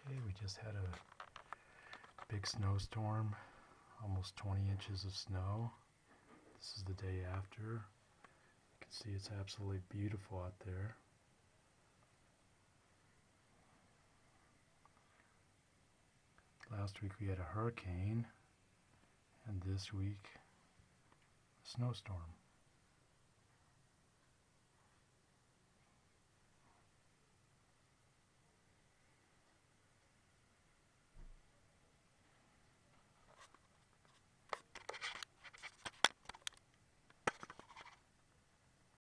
Okay, we just had a big snowstorm, almost 20 inches of snow. This is the day after. You can see it's absolutely beautiful out there. Last week we had a hurricane, and this week a snowstorm.